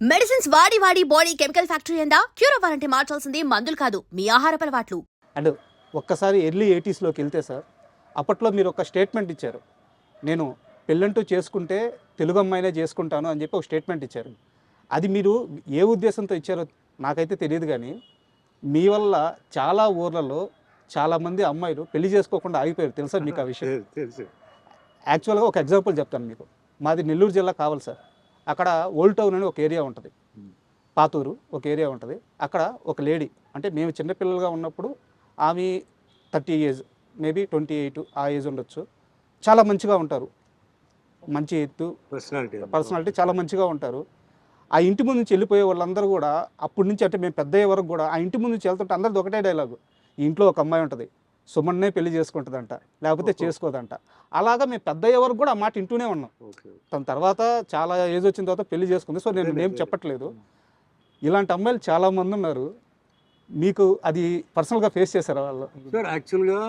Medicines వాడి వాడి body chemical factory అయిందా? క్యూర్ అవ్వాలంటే మార్చాల్సింది మందులు కాదు, మీ ఆహారపు అలవాట్లు. అండ్ ఒక్కసారి ఎర్లీ 80స్లోకి వెళ్తే సార్, అప్పట్లో మీరు ఒక స్టేట్మెంట్ ఇచ్చారు. నేను పెళ్ళంటూ చేసుకుంటే తెలుగు అమ్మాయినే చేసుకుంటాను అని చెప్పి ఒక స్టేట్మెంట్ ఇచ్చారు. అది మీరు ఏ ఉద్దేశంతో ఇచ్చారో నాకైతే తెలియదు, కానీ మీ వల్ల చాలా ఊర్లలో చాలామంది అమ్మాయిలు పెళ్లి చేసుకోకుండా ఆగిపోయారు. తెలుసా మీకు ఆ విషయం? తెలుసు. యాక్చువల్గా ఒక ఎగ్జాంపుల్ చెప్తాను మీకు. మాది నెల్లూరు జిల్లా కావాలి సార్. అక్కడ ఓల్డ్ టౌన్ అని ఒక ఏరియా ఉంటుంది, పాతూరు ఒక ఏరియా ఉంటుంది. అక్కడ ఒక లేడీ, అంటే మేము చిన్నపిల్లలుగా ఉన్నప్పుడు ఆమె 30 ఏజ్, మేబీ 28 ఆ ఏజ్ ఉండొచ్చు. చాలా మంచిగా ఉంటారు, మంచి ఎత్తు, పర్సనాలిటీ చాలా మంచిగా ఉంటారు. ఆ ఇంటి ముందు నుంచి వెళ్ళిపోయే వాళ్ళందరూ కూడా అప్పటి నుంచి, అంటే మేము పెద్ద అయ్యే వరకు కూడా ఆ ఇంటి ముందు నుంచి వెళ్తుంటే అందరిది ఒకటే డైలాగు, ఈ ఇంట్లో ఒక అమ్మాయి ఉంటుంది, సుమన్నే పెళ్లి చేసుకుంటుందంట, లేకపోతే చేసుకోదంట. అలాగా మేము పెద్ద అయ్యే వరకు కూడా ఆ మాట ఇంటూనే ఉన్నాం. తన తర్వాత చాలా ఏజ్ వచ్చిన తర్వాత పెళ్లి చేసుకుంది. సో నేను ఏం చెప్పట్లేదు, ఇలాంటి అమ్మాయిలు చాలామంది ఉన్నారు. మీకు అది పర్సనల్గా ఫేస్ చేశారా వాళ్ళు? సార్ యాక్చువల్గా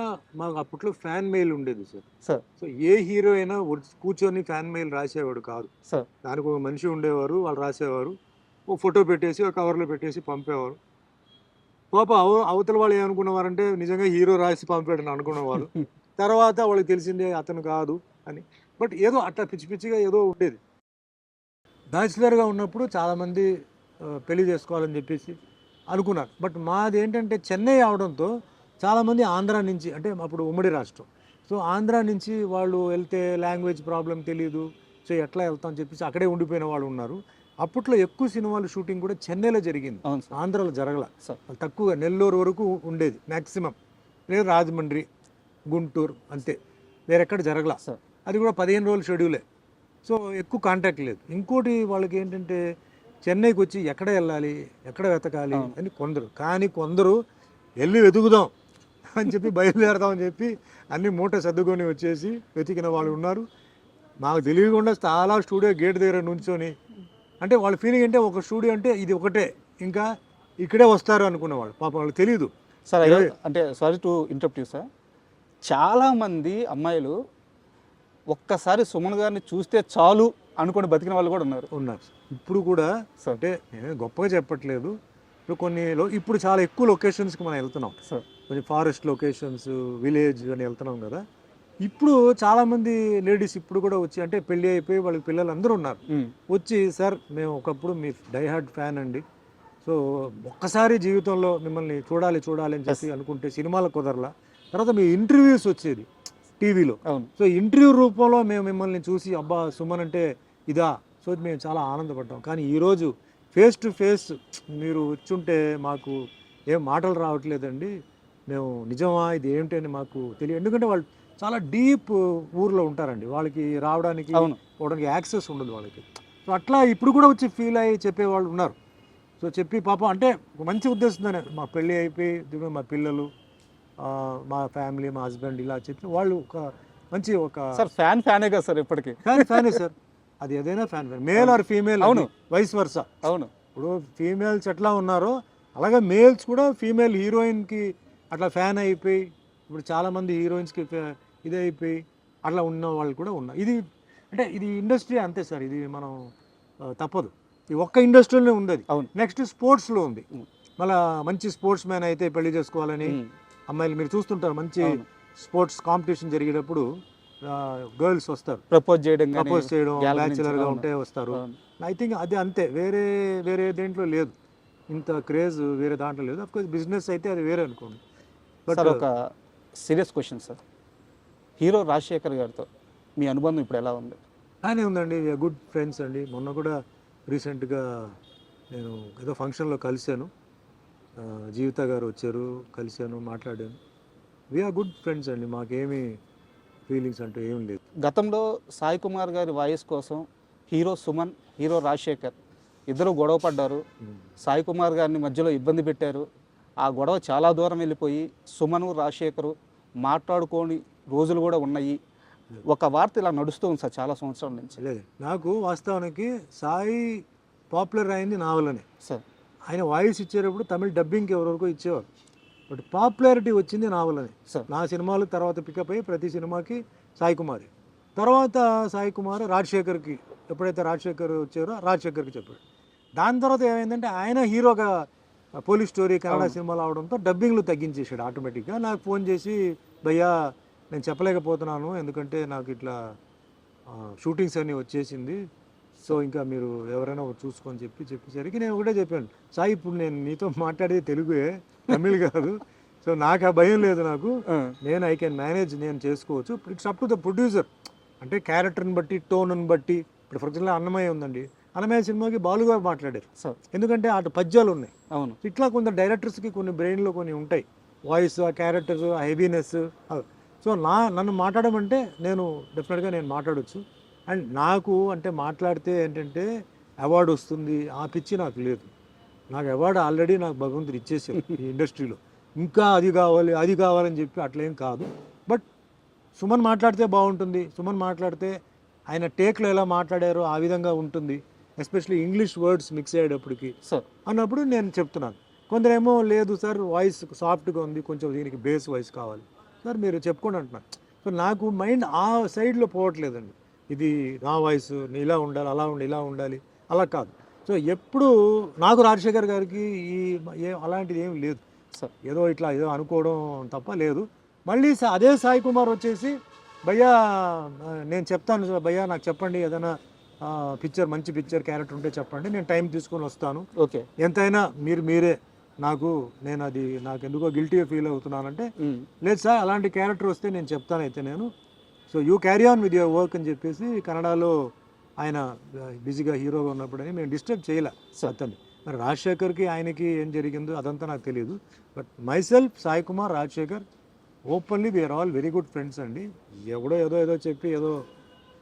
మాకు అప్పట్లో ఫ్యాన్ మెయిల్ ఉండేది సార్. సో ఏ హీరో అయినా కూర్చొని ఫ్యాన్ మెయిల్ రాసేవాడు కాదు సార్. దానికి ఒక మనిషి ఉండేవారు, వాళ్ళు రాసేవారు, ఒక ఫోటో పెట్టేసి ఒక కవర్లో పెట్టేసి పంపేవారు. పాప అవతల వాళ్ళు ఏమనుకునేవారంటే నిజంగా హీరో రాసి పంపాడని అనుకునేవారు. తర్వాత వాళ్ళకి తెలిసిందే అతను కాదు అని. బట్ ఏదో అట్లా పిచ్చి పిచ్చిగా ఏదో ఉండేది. బ్యాచిలర్గా ఉన్నప్పుడు చాలామంది పెళ్లి చేసుకోవాలని చెప్పేసి అనుకున్నారు. బట్ మాది ఏంటంటే చెన్నై అవడంతో చాలామంది ఆంధ్ర నుంచి, అంటే అప్పుడు ఉమ్మడి రాష్ట్రం, సో ఆంధ్ర నుంచి వాళ్ళు వెళ్తే లాంగ్వేజ్ ప్రాబ్లం తెలియదు, సో ఎట్లా వెళ్తాం అని చెప్పేసి అక్కడే ఉండిపోయిన వాళ్ళు ఉన్నారు. అప్పట్లో ఎక్కువ సినిమాలు షూటింగ్ కూడా చెన్నైలో జరిగింది, ఆంధ్రాలో జరగల. తక్కువగా నెల్లూరు వరకు ఉండేది మ్యాక్సిమం, లేదు రాజమండ్రి, గుంటూరు, అంతే, వేరెక్కడ జరగల. అది కూడా 15 రోజుల షెడ్యూలే, సో ఎక్కువ కాంటాక్ట్ లేదు. ఇంకోటి వాళ్ళకి ఏంటంటే చెన్నైకి వచ్చి ఎక్కడ వెళ్ళాలి, ఎక్కడ వెతకాలి అని కొందరు వెళ్ళి వెతుకుదాం అని చెప్పి బయలుదేరదామని చెప్పి అన్ని మూట సర్దుకొని వచ్చేసి వెతికిన వాళ్ళు ఉన్నారు. మాకు తెలియకుండా చాలా స్టూడియో గేట్ దగ్గర నుంచొని, అంటే వాళ్ళ ఫీలింగ్ అంటే ఒక స్టూడియో అంటే ఇది ఒకటే, ఇంకా ఇక్కడే వస్తారు అనుకునేవాళ్ళు. పాపం వాళ్ళకి తెలియదు సార్. అంటే sorry to interrupt you sir, చాలామంది అమ్మాయిలు ఒక్కసారి సుమన్ గారిని చూస్తే చాలు అనుకుని బతికిన వాళ్ళు కూడా ఉన్నారు. ఇప్పుడు కూడా అంటే నేను గొప్పగా చెప్పట్లేదు. ఇప్పుడు చాలా ఎక్కువ లొకేషన్స్కి మనం వెళ్తున్నాం సార్, కొంచెం ఫారెస్ట్ లొకేషన్స్, విలేజ్ అని వెళ్తున్నాం కదా. ఇప్పుడు చాలామంది లేడీస్ ఇప్పుడు కూడా వచ్చి, అంటే పెళ్ళి అయిపోయి వాళ్ళకి పిల్లలు అందరూ ఉన్నారు, వచ్చి సార్ మేము ఒకప్పుడు మీ డైహార్డ్ ఫ్యాన్ అండి, సో ఒక్కసారి జీవితంలో మిమ్మల్ని చూడాలి అని చెప్పి అనుకుంటే సినిమాలకు కుదరలా. తర్వాత మీ ఇంటర్వ్యూస్ వచ్చేది టీవీలో, సో ఇంటర్వ్యూ రూపంలో మేము మిమ్మల్ని చూసి అబ్బా సుమన్ అంటే ఇదా, సో మేము చాలా ఆనందపడ్డాం. కానీ ఈరోజు ఫేస్ టు ఫేస్ మీరు వచ్చుంటే మాకు ఏం మాటలు రావట్లేదండి, మేము నిజమా ఇది ఏమిటి అని మాకు తెలియదు. ఎందుకంటే వాళ్ళు చాలా డీప్ ఊర్లో ఉంటారండి, వాళ్ళకి రావడానికి పోవడానికి యాక్సెస్ ఉండదు వాళ్ళకి. సో అట్లా ఇప్పుడు కూడా వచ్చి ఫీల్ అయ్యి చెప్పేవాళ్ళు ఉన్నారు. సో చెప్పి పాపం అంటే ఒక మంచి ఉద్దేశంతోనే, మా పెళ్ళి అయిపోయి మా పిల్లలు, మా ఫ్యామిలీ, మా హస్బెండ్ ఇలా చెప్పి వాళ్ళు ఒక మంచి ఒక సార్ ఫ్యానే కదా సార్, ఇప్పటికీ ఫ్యానే సార్. అది ఏదైనా ఫ్యాన్, మేల్ ఆర్ ఫీమేల్, అవును, వైస్ వర్సా. అవును, ఇప్పుడు ఫీమేల్స్ ఎట్లా ఉన్నారో అలాగే మేల్స్ కూడా ఫీమేల్ హీరోయిన్కి అట్లా ఫ్యాన్ అయిపోయి, ఇప్పుడు చాలామంది హీరోయిన్స్కి ఇది అయిపోయి అట్లా ఉన్న వాళ్ళు కూడా ఉన్నారు. ఇది ఇండస్ట్రీ అంతే సార్, ఇది మనం తప్పదు. ఈ ఒక్క ఇండస్ట్రీలోనే ఉంది అది. నెక్స్ట్ స్పోర్ట్స్లో ఉంది, మళ్ళీ మంచి స్పోర్ట్స్ మ్యాన్ అయితే పెళ్లి చేసుకోవాలని అమ్మాయిలు మీరు చూస్తుంటారు. మంచి స్పోర్ట్స్ కాంపిటీషన్ జరిగేటప్పుడు గర్ల్స్ వస్తారు ప్రపోజ్ చేయడం, బ్యాచులర్గా ఉంటే వస్తారు. ఐ థింక్ అది అంతే, వేరే దేంట్లో లేదు ఇంత క్రేజ్, వేరే దాంట్లో లేదు. అఫ్కోర్స్ బిజినెస్ అయితే అది వేరే అనుకోండి. బట్ ఒక serious question sir, hero Rajasekhar గారితో మీ అనుబంధం ఇప్పుడు ఎలా ఉంది? బాగానే ఉందండి, గుడ్ ఫ్రెండ్స్ అండి. మొన్న కూడా రీసెంట్గా నేను ఏదో ఫంక్షన్లో కలిశాను, జీవిత గారు వచ్చారు, కలిశాను, మాట్లాడాను. వీఆర్ గుడ్ ఫ్రెండ్స్ అండి, మాకేమీ ఫీలింగ్స్ అంటూ ఏం లేదు. గతంలో సాయి కుమార్ గారి వాయిస్ కోసం హీరో సుమన్, హీరో రాజశేఖర్ ఇద్దరు గొడవ పడ్డారు. సాయి కుమార్ గారిని మధ్యలో ఇబ్బంది పెట్టారు. ఆ గొడవ చాలా దూరం వెళ్ళిపోయి సుమను, రాజశేఖరు మాట్లాడుకోని రోజులు కూడా ఉన్నాయి. ఒక వార్త ఇలా నడుస్తూ ఉంది సార్ చాలా సంవత్సరాల నుంచి. లేదు, నాకు వాస్తవానికి సాయి పాపులర్ అయింది నా వల్లనే సార్. ఆయన వాయిస్ ఇచ్చేటప్పుడు తమిళ డబ్బింగ్కి ఎవరెవరికో ఇచ్చేవారు, బట్ పాపులారిటీ వచ్చింది నా వల్లనే సార్. నా సినిమాలు తర్వాత పికప్ అయ్యి ప్రతి సినిమాకి సాయి కుమార్, తర్వాత సాయి కుమార్ రాజశేఖర్కి, ఎప్పుడైతే రాజశేఖర్ వచ్చారో రాజశేఖర్కి చెప్పాడు. దాని తర్వాత ఏమైందంటే ఆయన హీరోగా పోలీస్ స్టోరీ కన్నడ సినిమాలు అవడంతో డబ్బింగ్లు తగ్గించేసాడు ఆటోమేటిక్గా. నాకు ఫోన్ చేసి భయ్యా నేను చెప్పలేకపోతున్నాను ఎందుకంటే నాకు ఇట్లా షూటింగ్స్ అన్నీ వచ్చేసింది, సో ఇంకా మీరు ఎవరైనా ఒకటి చూసుకొని చెప్పేసరికి నేను ఒకటే చెప్పాను, సాయి ఇప్పుడు నేను నీతో మాట్లాడేది తెలుగే, తమిళ్ కాదు, సో నాకు ఆ భయం లేదు, నాకు నేను ఐ కెన్ మేనేజ్, నేను చేసుకోవచ్చు. ఇప్పుడు it's up to the producer, అంటే క్యారెక్టర్ని బట్టి టోన్ని బట్టి. ఇప్పుడు ఫర్ ఎగ్జాంపుల్ అన్నమయ్య ఉందండి, అన్నమయ్య సినిమాకి బాలు గారు మాట్లాడారు, ఎందుకంటే అటు పద్యాలు ఉన్నాయి. అవును, ఇట్లా కొంత డైరెక్టర్స్కి కొన్ని బ్రెయిన్లో కొన్ని ఉంటాయి, వాయిస్, ఆ క్యారెక్టర్, ఆ హెవీనెస్. సో నన్ను మాట్లాడమంటే నేను డెఫినెట్గా నేను మాట్లాడవచ్చు. అండ్ నాకు అంటే మాట్లాడితే ఏంటంటే అవార్డు వస్తుంది ఆ పిచ్చి నాకు లేదు. నాకు అవార్డు ఆల్రెడీ నాకు భగవంతుడు ఇచ్చేసాడు ఈ ఇండస్ట్రీలో, ఇంకా అది కావాలని చెప్పి అట్లేం కాదు. బట్ సుమన్ మాట్లాడితే బాగుంటుంది, సుమన్ మాట్లాడితే ఆయన టేక్లో ఎలా మాట్లాడారో ఆ విధంగా ఉంటుంది, ఎస్పెషల్లీ ఇంగ్లీష్ వర్డ్స్ మిక్స్ అయ్యేటప్పటికి అన్నప్పుడు నేను చెప్తున్నాను. కొందరేమో లేదు సార్ వాయిస్ సాఫ్ట్గా ఉంది, కొంచెం దీనికి బేస్ వాయిస్ కావాలి సార్, మీరు చెప్పుకోండి అంటున్నారు. సో నాకు మైండ్ ఆ సైడ్లో పోవట్లేదండి, ఇది నా వాయిస్ ఇలా ఉండాలి, అలా ఉండాలి, ఇలా ఉండాలి, అలా కాదు. సో ఎప్పుడు నాకు రాజశేఖర్ గారికి అలాంటిది ఏం లేదు సార్, ఏదో అనుకోవడం తప్ప లేదు. మళ్ళీ అదే సాయి కుమార్ వచ్చేసి భయ్యా నేను చెప్తాను సార్, భయ్యా నాకు చెప్పండి ఏదైనా పిక్చర్, మంచి పిక్చర్ క్యారెక్టర్ ఉంటే చెప్పండి, నేను టైం తీసుకొని వస్తాను, ఓకే ఎంతైనా మీరే నాకు ఎందుకో గిల్టీగా ఫీల్ అవుతున్నానంటే, లేదు సార్ అలాంటి క్యారెక్టర్ వస్తే నేను చెప్తాను అయితే నేను, so you carry on with your work అని చెప్పేసి కన్నడలో ఆయన బిజీగా హీరోగా ఉన్నప్పుడని మేము డిస్టర్బ్ చేయలే అతన్ని. మరి రాజశేఖర్కి ఆయనకి ఏం జరిగిందో అదంతా నాకు తెలియదు. But myself, Sai Kumar, Rajasekhar openly we are all very good friends అండి. ఎవడో ఏదో చెప్పి ఏదో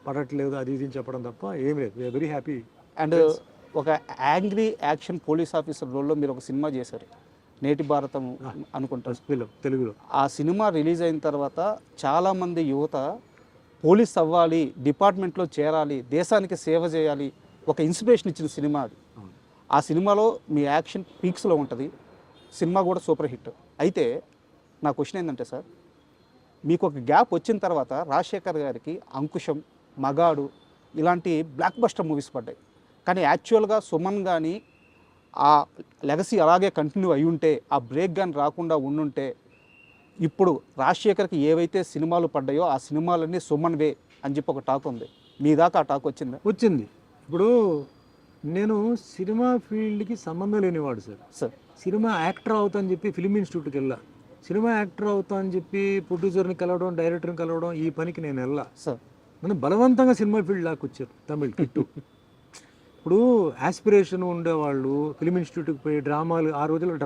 పడట్లేదు అది ఇది చెప్పడం తప్ప ఏం లేదు, వీఆర్ వెరీ హ్యాపీ. అండ్ ఒక యాంగ్రీ యాక్షన్ పోలీస్ ఆఫీసర్ రోల్లో మీరు ఒక సినిమా చేశారు, నేటి భారతం అనుకుంటారు తెలుగులో. ఆ సినిమా రిలీజ్ అయిన తర్వాత చాలామంది యువత పోలీస్ అవ్వాలి, డిపార్ట్మెంట్లో చేరాలి, దేశానికి సేవ చేయాలి, ఒక ఇన్స్పిరేషన్ ఇచ్చిన సినిమా అది. ఆ సినిమాలో మీ యాక్షన్ పీక్స్లో ఉంటుంది, సినిమా కూడా సూపర్ హిట్. అయితే నా క్వశ్చన్ ఏంటంటే సార్, మీకు ఒక గ్యాప్ వచ్చిన తర్వాత రాజశేఖర్ గారికి అంకుశం, మగాడు ఇలాంటి బ్లాక్ బస్టర్ మూవీస్ పడ్డాయి, కానీ యాక్చువల్గా సుమన్ కానీ ఆ లెగసీ అలాగే కంటిన్యూ అయి ఉంటే, ఆ బ్రేక్ కానీ రాకుండా ఉండుంటే, ఇప్పుడు రాజశేఖర్కి ఏవైతే సినిమాలు పడ్డాయో ఆ సినిమాలన్నీ సుమన్ వే అని చెప్పి ఒక టాక్ ఉంది, మీ దాకా ఆ టాక్ వచ్చింది. ఇప్పుడు నేను సినిమా ఫీల్డ్కి సంబంధం లేనివాడు సార్, సినిమా యాక్టర్ అవుతా అని చెప్పి ఫిల్మ్ ఇన్స్టిట్యూట్కి వెళ్ళా, సినిమా యాక్టర్ అవుతా అని చెప్పి ప్రొడ్యూసర్ని కలవడం, డైరెక్టర్ని కలవడం, ఈ పనికి నేను వెళ్ళా సార్. నన్ను బలవంతంగా సినిమా ఫీల్డ్ లాక్కొచ్చారు తమిళ్ కిట్టు. ఇప్పుడు యాస్పిరేషన్ ఉండేవాళ్ళు ఫిల్మ్ ఇన్స్టిట్యూట్కి పోయి డ్రామాలు, ఆ రోజుల్లో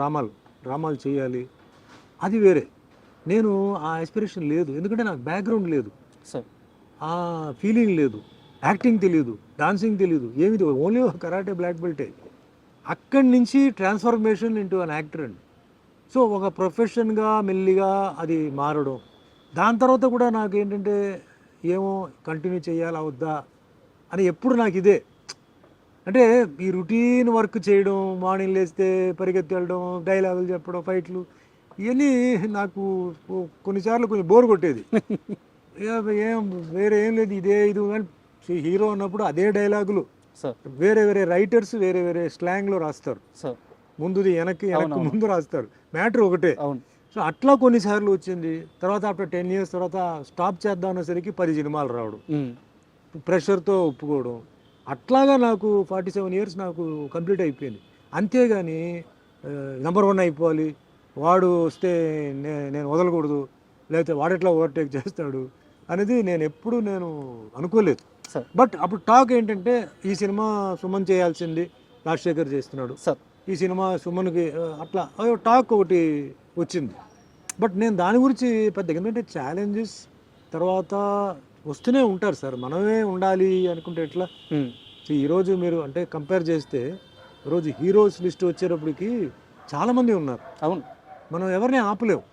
డ్రామాలు చేయాలి, అది వేరే. నేను ఆ యాస్పిరేషన్ లేదు, ఎందుకంటే నాకు బ్యాక్గ్రౌండ్ లేదు సార్, ఆ ఫీలింగ్ లేదు, యాక్టింగ్ తెలియదు, డాన్సింగ్ తెలియదు, ఏమి ఓన్లీ కరాటే బ్లాక్ బెల్టే. అక్కడి నుంచి ట్రాన్స్ఫర్మేషన్ ఇంటూ అన్ యాక్టర్ అండి. సో ఒక ప్రొఫెషన్గా మెల్లిగా అది మారడం. దాని తర్వాత కూడా నాకు ఏంటంటే ఏమో కంటిన్యూ చేయాలా వద్దా అని ఎప్పుడు నాకు ఇదే, అంటే ఈ రొటీన్ వర్క్ చేయడం, మార్నింగ్ లేస్తే పరిగెత్తి వెళ్ళడం, డైలాగులు చెప్పడం, ఫైట్లు, ఇవన్నీ నాకు కొన్నిసార్లు కొంచెం బోర్ కొట్టేది. ఏం వేరే ఏం లేదు, ఇది కానీ హీరో ఉన్నప్పుడు అదే డైలాగులు వేరే రైటర్స్ వేరే స్లాంగ్లో రాస్తారు, ముందుది వెనక్కి ముందు రాస్తారు, మ్యాటర్ ఒకటే. సో అట్లా కొన్నిసార్లు వచ్చింది. తర్వాత ఆఫ్టర్ 10 years తర్వాత స్టాప్ చేద్దాం అనేసరికి 10 సినిమాలు రావడం, ప్రెషర్తో ఒప్పుకోవడం, అట్లాగా నాకు 47 years నాకు కంప్లీట్ అయిపోయింది. అంతేగాని నెంబర్ 1 అయిపోవాలి, వాడు వస్తే నేను వదలకూడదు, లేకపోతే వాడెట్లా ఓవర్టేక్ చేస్తాడు అనేది నేను ఎప్పుడు అనుకోలేదు. బట్ అప్పుడు టాక్ ఏంటంటే ఈ సినిమా సుమన్ చేయాల్సింది, రాజశేఖర్ చేస్తున్నాడు సార్, ఈ సినిమా సుమన్కి అట్లా టాక్ ఒకటి వచ్చింది. బట్ నేను దాని గురించి పెద్ద, ఎందుకంటే ఛాలెంజెస్ తర్వాత వస్తూనే ఉంటారు సార్, మనమే ఉండాలి అనుకుంటే ఎట్లా. ఈరోజు మీరు అంటే కంపేర్ చేస్తే ఈరోజు హీరోస్ లిస్ట్ వచ్చేటప్పటికి చాలామంది ఉన్నారు. అవును, మనం ఎవరిని ఆపలేము,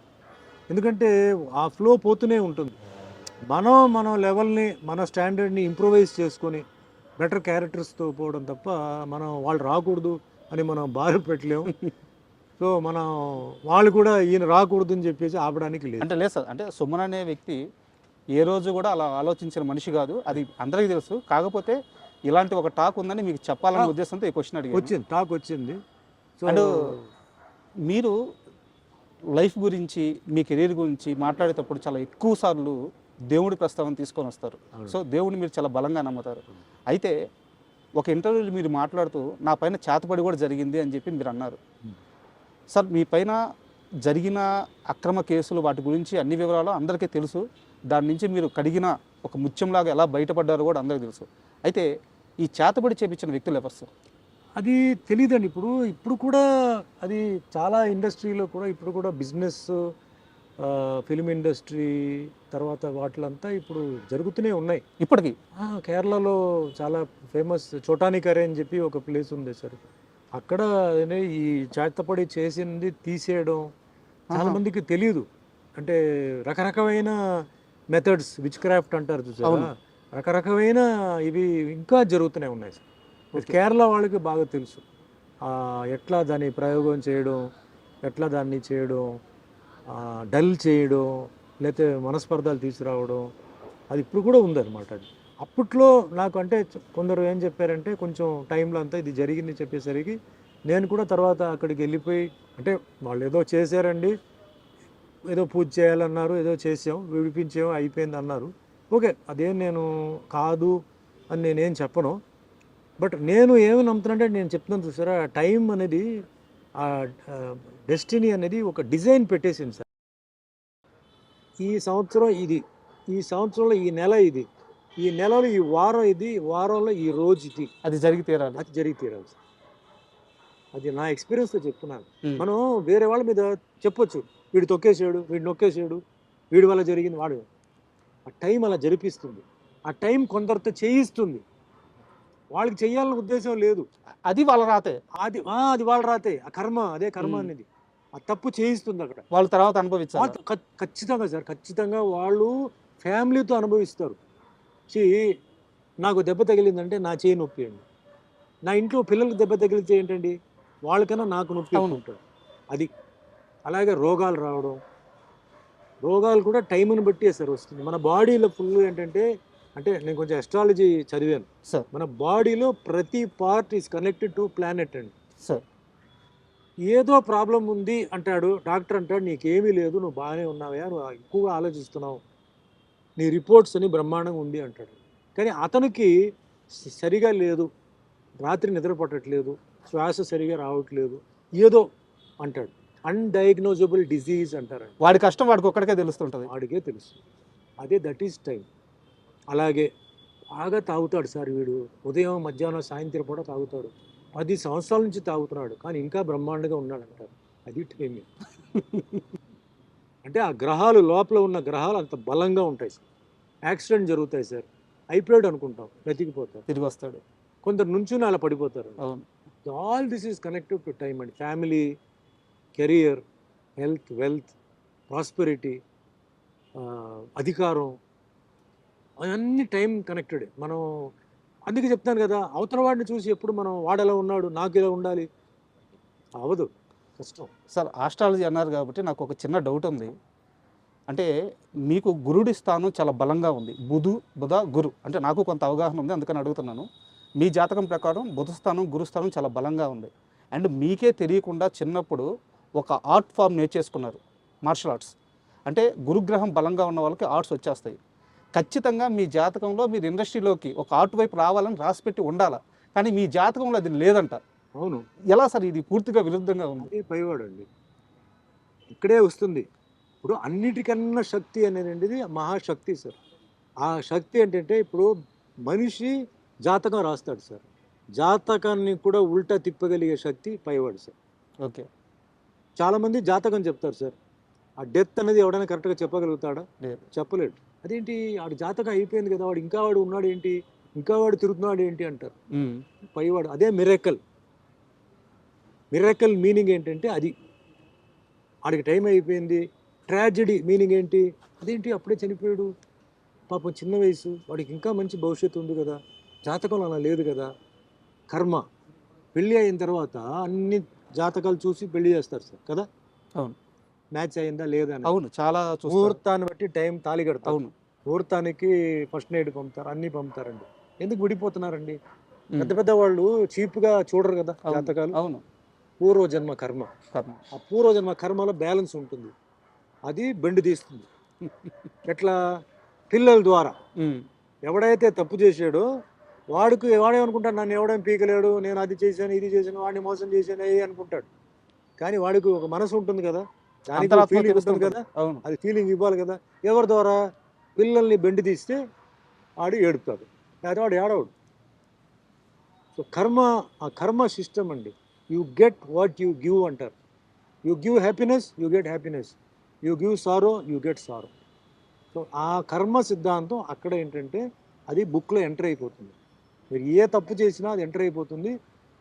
ఎందుకంటే ఆ ఫ్లో పోతూనే ఉంటుంది. మన లెవెల్ని, మన స్టాండర్డ్ని ఇంప్రూవైజ్ చేసుకొని బెటర్ క్యారెక్టర్స్తో పోవడం తప్ప మనం వాళ్ళు రాకూడదు అని మనం బాధ పెట్టలేము. సో మనం వాళ్ళు కూడా ఈయన రాకూడదు అని చెప్పేసి ఆపడానికి లేదు. అంటే లేదు సార్, అంటే సుమన్ అనే వ్యక్తి ఏ రోజు కూడా అలా ఆలోచించిన మనిషి కాదు, అది అందరికీ తెలుసు. కాకపోతే ఇలాంటి ఒక టాక్ ఉందని మీకు చెప్పాలనే ఉద్దేశంతో ఈ క్వశ్చన్ అడిగాను. వచ్చింది, టాక్ వచ్చింది. సో అండ్ మీరు లైఫ్ గురించి మీ కెరీర్ గురించి మాట్లాడేటప్పుడు చాలా ఎక్కువ సార్లు దేవుడి ప్రస్తావన తీసుకొని వస్తారు. సో దేవుడిని మీరు చాలా బలంగా నమ్ముతారు. అయితే ఒక ఇంటర్వ్యూలో మీరు మాట్లాడుతూ నా పైన చేతబడి కూడా జరిగింది అని చెప్పి మీరు అన్నారు. సార్ మీ పైన జరిగిన అక్రమ కేసులు వాటి గురించి అన్ని వివరాలు అందరికీ తెలుసు. దాని నుంచి మీరు కడిగిన ఒక ముత్యంలాగా ఎలా బయటపడ్డారో కూడా అందరికీ తెలుసు. అయితే ఈ చేతబడి చేపించిన వ్యక్తులు ఎవరు సార్? అది తెలియదండి. ఇప్పుడు కూడా అది చాలా ఇండస్ట్రీలో కూడా ఇప్పుడు కూడా బిజినెస్, ఫిల్మ్ ఇండస్ట్రీ తర్వాత వాటిలంతా ఇప్పుడు జరుగుతూనే ఉన్నాయి ఇప్పటికీ. కేరళలో చాలా ఫేమస్ చోటాని కరే అని చెప్పి ఒక ప్లేస్ ఉంది సార్. అక్కడ ఈ చేతపడి చేసింది తీసేయడం చాలా మందికి తెలియదు. అంటే రకరకమైన మెథడ్స్, విచ్ క్రాఫ్ట్ అంటారు చూసారా, రకరకమైన ఇవి ఇంకా జరుగుతూనే ఉన్నాయి సార్. కేరళ వాళ్ళకి బాగా తెలుసు ఎట్లా దాన్ని ప్రయోగం చేయడం, ఎట్లా దాన్ని చేయడం, డల్ చేయడం, లేకపోతే మనస్పర్ధాలు తీసుకురావడం, అది ఇప్పుడు కూడా ఉందన్నమాట. అది అప్పట్లో నాకు అంటే కొందరు ఏం చెప్పారంటే కొంచెం టైంలో అంతా ఇది జరిగింది చెప్పేసరికి నేను కూడా తర్వాత అక్కడికి వెళ్ళిపోయి, అంటే వాళ్ళు ఏదో చేశారండి, ఏదో పూజ చేయాలన్నారు, ఏదో చేసాం, విడిపించాం, అయిపోయింది అన్నారు. ఓకే, అదేం నేను కాదు అని నేనేం చెప్పను. బట్ నేను ఏమి నమ్ముతానంటే నేను చెప్తున్నాను చూసారా, టైం అనేది, ఆ డెస్టినీ అనేది ఒక డిజైన్ పెట్టేసింది సార్. ఈ సంవత్సరం ఇది, ఈ సంవత్సరంలో ఈ నెల ఇది, ఈ నెలలో ఈ వారం ఇది, వారంలో ఈ రోజు ఇది, అది జరిగి తీరాలి. అది జరిగి తీరాలి సార్. అది నా ఎక్స్పీరియన్స్తో చెప్తున్నాను. మనం వేరే వాళ్ళ మీద చెప్పొచ్చు, వీడు తొక్కేసాడు, వీడు నొక్కేసాడు, వీడి వల్ల జరిగింది, వాడు. ఆ టైం అలా జరిపిస్తుంది. ఆ టైం కొందరితో చేయిస్తుంది. వాళ్ళకి చెయ్యాలనే ఉద్దేశం లేదు, అది వాళ్ళ రాతే. అది వాళ్ళ రాతే. ఆ కర్మ, అదే కర్మ అనేది ఆ తప్పు చేయిస్తుంది అక్కడ. వాళ్ళు తర్వాత అనుభవించాలి. ఖచ్చితంగా సార్, ఖచ్చితంగా వాళ్ళు ఫ్యామిలీతో అనుభవిస్తారు. నాకు దెబ్బ తగిలిందంటే నా చేయి నొప్పి అండి, నా ఇంట్లో పిల్లలకు దెబ్బ తగిలితే ఏంటండి, వాళ్ళకన్నా నాకు నొప్పి ఉంటాడు. అది అలాగే రోగాలు రావడం, రోగాలు కూడా టైంని బట్టి సార్ వస్తుంది. మన బాడీలో ఫుల్ ఏంటంటే, అంటే నేను కొంచెం ఎస్ట్రాలజీ చదివాను సార్. మన బాడీలో ప్రతి part is connected to planet అండి సార్. ఏదో ప్రాబ్లం ఉంది అంటాడు డాక్టర్, అంటాడు నీకేమీ లేదు, నువ్వు బాగానే ఉన్నావా, నువ్వు ఎక్కువగా ఆలోచిస్తున్నావు, నీ రిపోర్ట్స్ అని బ్రహ్మాండంగా ఉంది అంటాడు. కానీ అతనికి సరిగా లేదు, రాత్రి నిద్ర పట్టట్లేదు, శ్వాస సరిగా రావట్లేదు, ఏదో అంటాడు. అన్డయాగ్నోజబుల్ డిజీజ్ అంటారు. వాడి కష్టం వాడికి ఒక్కడికే తెలుస్తుంటుంది, వాడికే తెలుసు. అదే దట్ ఈస్ టైం. అలాగే బాగా తాగుతాడు సార్ వీడు, ఉదయం మధ్యాహ్నం సాయంత్రం కూడా తాగుతాడు, 10 సంవత్సరాల నుంచి తాగుతున్నాడు, కానీ ఇంకా బ్రహ్మాండంగా ఉన్నాడు అంటారు. అది టైం. అంటే ఆ గ్రహాలు, లోపల ఉన్న గ్రహాలు అంత బలంగా ఉంటాయి సార్. యాక్సిడెంట్ జరుగుతాయి సార్, అయిపోయాడు అనుకుంటాం, బ్రతికిపోతారు, తిరిగి వస్తాడు. కొందరు నుంచి అలా పడిపోతారు. అవును. All this is connected to time అండి. Family, career, health, wealth, prosperity, అధికారం, అవన్నీ టైం కనెక్టెడ్. మనం అందుకే చెప్తాను కదా, అవతల వాడిని చూసి ఎప్పుడు మనం వాడెలా ఉన్నాడు నాకు ఇలా ఉండాలి, అవదు, కష్టం. సార్ ఆస్ట్రాలజీ అన్నారు కాబట్టి నాకు ఒక చిన్న డౌట్ ఉంది. అంటే మీకు గురుడి స్థానం చాలా బలంగా ఉంది, బుధ గురు, అంటే నాకు కొంత అవగాహన ఉంది, అందుకని అడుగుతున్నాను. మీ జాతకం ప్రకారం బుధ స్థానం, గురు స్థానం చాలా బలంగా ఉంది. అండ్ మీకే తెలియకుండా చిన్నప్పుడు ఒక ఆర్ట్ ఫామ్ నేర్చేసుకున్నారు, మార్షల్ ఆర్ట్స్. అంటే గురుగ్రహం బలంగా ఉన్న వాళ్ళకి ఆర్ట్స్ వచ్చేస్తాయి. ఖచ్చితంగా మీ జాతకంలో మీరు ఇండస్ట్రీలోకి ఒక ఆర్ట్ వైపు రావాలని రాసిపెట్టి ఉండాలి, కానీ మీ జాతకంలో అది లేదంట. అవును. ఎలా సార్ ఇది పూర్తిగా విరుద్ధంగా ఉంది? పైవాడు అండి, ఇక్కడే వస్తుంది. ఇప్పుడు అన్నిటికన్నా శక్తి అనేది మహాశక్తి సార్. ఆ శక్తి ఏంటంటే, ఇప్పుడు మనిషి జాతకం రాస్తాడు సార్, జాతకాన్ని కూడా ఉల్టా తిప్పగలిగే శక్తి పైవాడు సార్. ఓకే. చాలామంది జాతకం చెప్తారు సార్, ఆ డెత్ అనేది ఎవడైనా కరెక్ట్గా చెప్పగలుగుతాడా? చెప్పలేడు. అదేంటి, వాడు జాతకం అయిపోయింది కదా, వాడు ఇంకా వాడు ఉన్నాడు ఏంటి, ఇంకా వాడు తిరుగుతున్నాడు ఏంటి అంటారు. పైవాడు అదే మిరాకిల్. మిరాకిల్ మీనింగ్ ఏంటంటే అది, వాడికి టైం అయిపోయింది. ట్రాజెడీ మీనింగ్ ఏంటి, అదేంటి అప్పుడే చనిపోయాడు, పాపం చిన్న వయసు, వాడికి ఇంకా మంచి భవిష్యత్తు ఉంది కదా, జాతకంలో అలా లేదు కదా. కర్మ. పెళ్ళి అయిన తర్వాత అన్ని జాతకాలు చూసి పెళ్లి చేస్తారు సార్ కదా. అవును. మ్యాచ్ అయిందా లేదా, అవును, చాలా ముహూర్తాన్ని బట్టి టైం తాళి కడతారు. అవును. ముహూర్తానికి ఫస్ట్ నైట్ పంపుతారు, అన్నీ పంపుతారండి. ఎందుకు విడిపోతున్నారండి? ఉమ్, పెద్ద పెద్ద వాళ్ళు చీప్గా చూడరు కదా అవును, జాతకాలు. అవును, పూర్వజన్మ కర్మ, కర్మ. ఆ పూర్వజన్మ కర్మలో బ్యాలెన్స్ ఉంటుంది, అది బెండు తీస్తుంది. ఎట్లా? పిల్లల ద్వారా. ఉమ్, ఎవడైతే తప్పు చేశాడో వాడేమనుకుంటాడు, నన్ను ఎవడేం పీకలేడు, నేను అది చేశాను ఇది చేశాను వాడిని మోసం చేశాను ఏ అనుకుంటాడు. కానీ వాడికి ఒక మనసు ఉంటుంది కదా, దానికి ఒక అంతరాత్మ ఫీలింగ్ ఉంటుంది తెలుస్తుంటుంది. కదా, అవును. అది ఫీలింగ్ ఇవ్వాలి కదా. ఎవరి ద్వారా? పిల్లల్ని బెండి తీస్తే ఆడు ఏడుపుతాడు, లేకపోతే వాడు ఏడవడు. సో కర్మ, ఆ కర్మ సిస్టమ్ అండి. You get what you give అంటారు. You give happiness, you get happiness. You give sorrow, you get sorrow. So ఆ కర్మ సిద్ధాంతం అక్కడ ఏంటంటే అది బుక్లో ఎంటర్ అయిపోతుంది. మీరు ఏ తప్పు చేసినా అది ఎంటర్ అయిపోతుంది.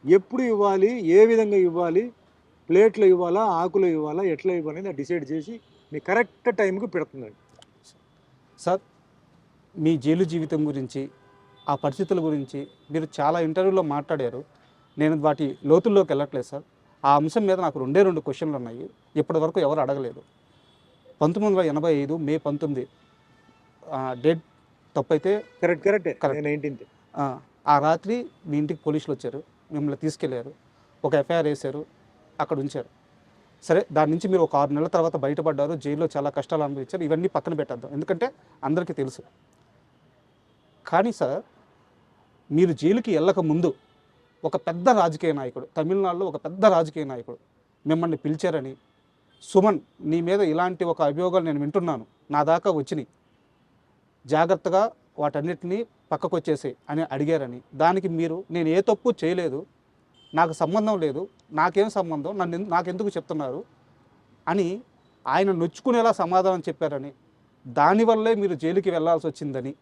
ఎప్పుడు ఇవ్వాలి, ఏ విధంగా ఇవ్వాలి, ప్లేట్లో ఇవ్వాలా, ఆకులో ఇవ్వాలా, ఎట్లా ఇవ్వాలి అనేది డిసైడ్ చేసి మీ కరెక్ట్ టైంకి పెడుతుందండి. సార్, మీ జైలు జీవితం గురించి, ఆ పరిస్థితుల గురించి మీరు చాలా ఇంటర్వ్యూలో మాట్లాడారు. నేను వాటి లోతుల్లోకి వెళ్ళట్లేదు సార్. ఆ అంశం మీద నాకు రెండు క్వశ్చన్లు ఉన్నాయి, ఇప్పటివరకు ఎవరు అడగలేదు. 1985 మే 19 డేట్ తప్పైతే కరెక్టే. Correct. 19th. ఆ రాత్రి మీ ఇంటికి పోలీసులు వచ్చారు, మిమ్మల్ని తీసుకెళ్లారు, ఒక ఎఫ్ఐఆర్ వేశారు, అక్కడ ఉంచారు. సరే, దాని నుంచి మీరు ఒక 6 నెలల తర్వాత బయటపడ్డారు, జైల్లో చాలా కష్టాలు అనుభవించారు. ఇవన్నీ పక్కన పెట్టేద్దాం, ఎందుకంటే అందరికీ తెలుసు. కానీ సార్, మీరు జైలుకి వెళ్ళక ముందు ఒక పెద్ద రాజకీయ నాయకుడు, తమిళనాడులో ఒక పెద్ద రాజకీయ నాయకుడు మిమ్మల్ని పిలిచారని, సుమన్ నీ మీద ఇలాంటి ఒక అభియోగాలు నేను వింటున్నాను, నా దాకా వచ్చినాయి, జాగ్రత్తగా వాటన్నిటినీ పక్కకు వచ్చేసి అని అడిగారని, దానికి మీరు నేను ఏ తప్పు చేయలేదు, నాకు సంబంధం లేదు, నాకేం సంబంధం, నాకెందుకు చెప్తున్నారు అని ఆయన నొచ్చుకునేలా సమాధానం చెప్పారని, దానివల్లే మీరు జైలుకి వెళ్ళాల్సి వచ్చిందని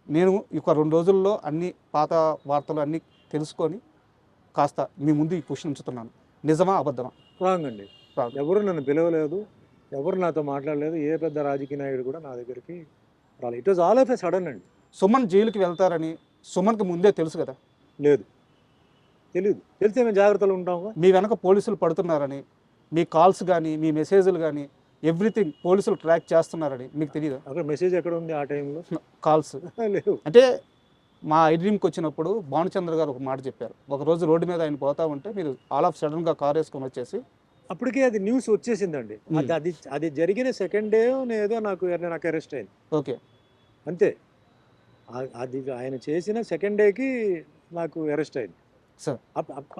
నేను ఒక 2 రోజుల్లో అన్ని పాత వార్తలు అన్నీ తెలుసుకొని కాస్త మీ ముందు ఈ క్వశ్చన్ ఉంచుతున్నాను. నిజమా అబద్ధమా? రాంగ్ అండి. Wrong. ఎవరు నన్ను పిలవలేదు, ఎవరు నాతో మాట్లాడలేదు, ఏ పెద్ద రాజకీయ నాయకుడు కూడా నా దగ్గరికి రాలేదు. It was all of a sudden అండి. సుమన్ జైలుకి వెళ్తారని సుమన్కి ముందే తెలుసు కదా? లేదు, తెలియదు. తెలిస్తే మేము జాగ్రత్తలు ఉంటాము. మీ వెనక పోలీసులు పడుతున్నారని, మీ కాల్స్ కానీ మీ మెసేజ్లు కానీ ఎవ్రీథింగ్ పోలీసులు ట్రాక్ చేస్తున్నారని మీకు తెలియదా? అక్కడ మెసేజ్ ఎక్కడ ఉంది ఆ టైంలో? కాల్స్ లేవు. అంటే మా ఐడ్రీమ్కి వచ్చినప్పుడు భానుచంద్ర గారు ఒక మాట చెప్పారు. ఒకరోజు రోడ్డు మీద ఆయన పోతా ఉంటే మీరు ఆల్ ఆఫ్ సడన్గా కార్ వేసుకొని వచ్చేసి, అప్పటికే అది న్యూస్ వచ్చేసిందండి. అది జరిగిన సెకండ్ డే ఏదో నాకు అరెస్ట్ అయింది. ఓకే, అంతే. అది ఆయన చేసిన సెకండ్ డేకి నాకు అరెస్ట్ అయింది సార్.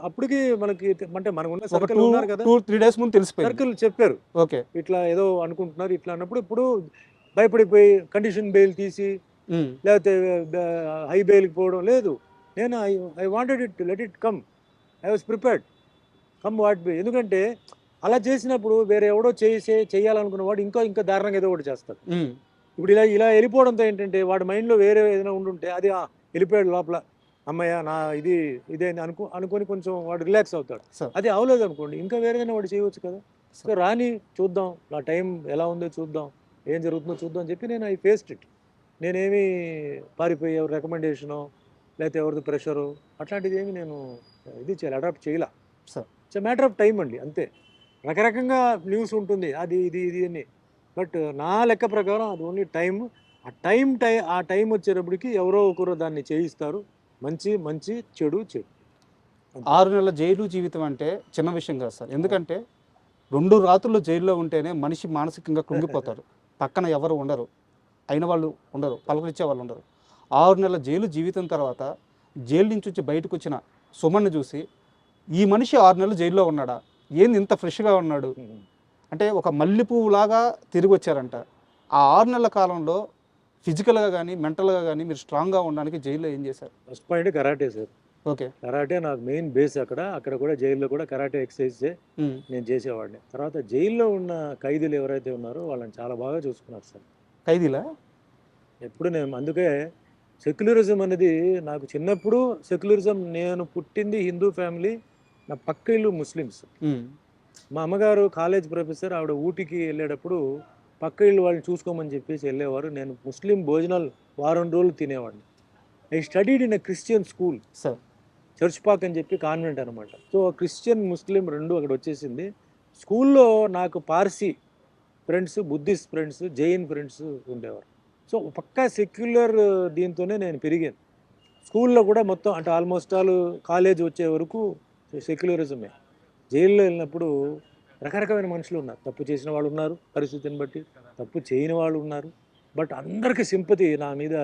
అప్పటికి మనకి అంటే మనకు ఉన్న ఒక సర్కిల్ ఉన్నారు కదా, 2-3 days ముందు తెలిసిపోయింది. సర్కిల్ చెప్పారు ఓకే. ఇట్లా ఏదో అనుకుంటున్నారు ఇట్లా అన్నప్పుడు, ఇప్పుడు భయపడిపోయి కండిషన్ బెయిల్ తీసి లేకపోతే హై బెయిల్కి పోవడం లేదు. నేను I wanted it, let it come. I was prepared, come what be. ఎందుకంటే అలా చేసినప్పుడు వేరే ఎవడో చేయాలనుకున్న వాడు ఇంకా దారుణంగా ఏదో ఒకటి చేస్తాడు. ఇప్పుడు ఇలా వెళ్ళిపోవడంతో ఏంటంటే వాడి మైండ్లో వేరే ఏదైనా ఉండుంటే అది వెళ్ళిపోయాడు లోపల, అమ్మయ్య నా ఇదే అనుకొని కొంచెం వాడు రిలాక్స్ అవుతాడు. అది అవలేదు అనుకోండి, ఇంకా వేరేదైనా వాడు చేయవచ్చు కదా. సో రాని చూద్దాం, నా టైం ఎలా ఉందో చూద్దాం, ఏం జరుగుతుందో చూద్దాం అని చెప్పి నేను ఐ ఫేస్డ్ ఇట్. నేనేమి పారిపోయి ఎవరి రికమెండేషను లేకపోతే ఎవరిది ప్రెషరు అట్లాంటిది ఏమి నేను ఇది అడాప్ట్ చేయలే. ఇట్స్ మ్యాటర్ ఆఫ్ టైం అండి, అంతే. రకరకంగా న్యూస్ ఉంటుంది, అది ఇది అని. బట్ నా లెక్క ప్రకారం అది ఓన్లీ టైం. ఆ టైం వచ్చేటప్పటికి ఎవరో ఒకరు దాన్ని చేయిస్తారు. మంచి చెడు. 6 నెలల జైలు జీవితం అంటే చిన్న విషయం కాదు సార్. ఎందుకంటే 2 రాత్రులు జైల్లో ఉంటేనే మనిషి మానసికంగా కృంగిపోతారు. పక్కన ఎవరు ఉండరు, అయిన వాళ్ళు ఉండరు, పలకరించే వాళ్ళు ఉండరు. 6 నెలల జైలు జీవితం తర్వాత జైలు నుంచి వచ్చి బయటకు వచ్చిన సుమన్ను చూసి, ఈ మనిషి 6 నెలలు జైల్లో ఉన్నాడా, ఏంది ఇంత ఫ్రెష్గా ఉన్నాడు అంటే ఒక మల్లెపువ్వులాగా తిరిగి వచ్చారంట. ఆ 6 నెలల కాలంలో ఫిజికల్గా కానీ మెంటల్గా కానీ మీరు స్ట్రాంగ్గా ఉండడానికి జైల్లో ఏం చేశారు? First point karate sir. Okay, karate నాకు మెయిన్ బేస్. అక్కడ కూడా జైల్లో కూడా కరాటే ఎక్సర్సైజ్ నేను చేసేవాడిని. తర్వాత జైల్లో ఉన్న ఖైదీలు ఎవరైతే ఉన్నారో వాళ్ళని చాలా బాగా చూసుకున్నారు సార్. ఖైదీలా? ఎప్పుడు నేను అందుకే సెక్యులరిజం అనేది నాకు చిన్నప్పుడు సెక్యులరిజం. నేను పుట్టింది హిందూ ఫ్యామిలీ, నా పక్క ఇల్లు ముస్లిమ్స్. మా అమ్మగారు కాలేజ్ ప్రొఫెసర్, ఆవిడ ఊటీకి వెళ్ళేటప్పుడు పక్క ఇల్లు వాళ్ళని చూసుకోమని చెప్పేసి వెళ్ళేవారు. నేను ముస్లిం భోజనాలు వారం రోజులు తినేవాడిని. I studied in a Christian school sir, church Pak అని చెప్పి కాన్వెంట్ అనమాట. సో క్రిస్టియన్ ముస్లిం రెండు అక్కడ వచ్చేసింది. స్కూల్లో నాకు Parsi friends, Buddhist friends, Jain friends ఉండేవారు. సో పక్కా సెక్యులర్ దీంతోనే నేను పెరిగాను. స్కూల్లో కూడా మొత్తం అంటే ఆల్మోస్ట్ ఆల్ కాలేజ్ వచ్చే వరకు సెక్యులరిజమే. జైల్లో వెళ్ళినప్పుడు రకరకమైన మనుషులు ఉన్నారు. తప్పు చేసిన వాళ్ళు ఉన్నారు పరిస్థితిని బట్టి, తప్పు చేయని వాళ్ళు ఉన్నారు. బట్ అందరికీ సింపతి నా మీద,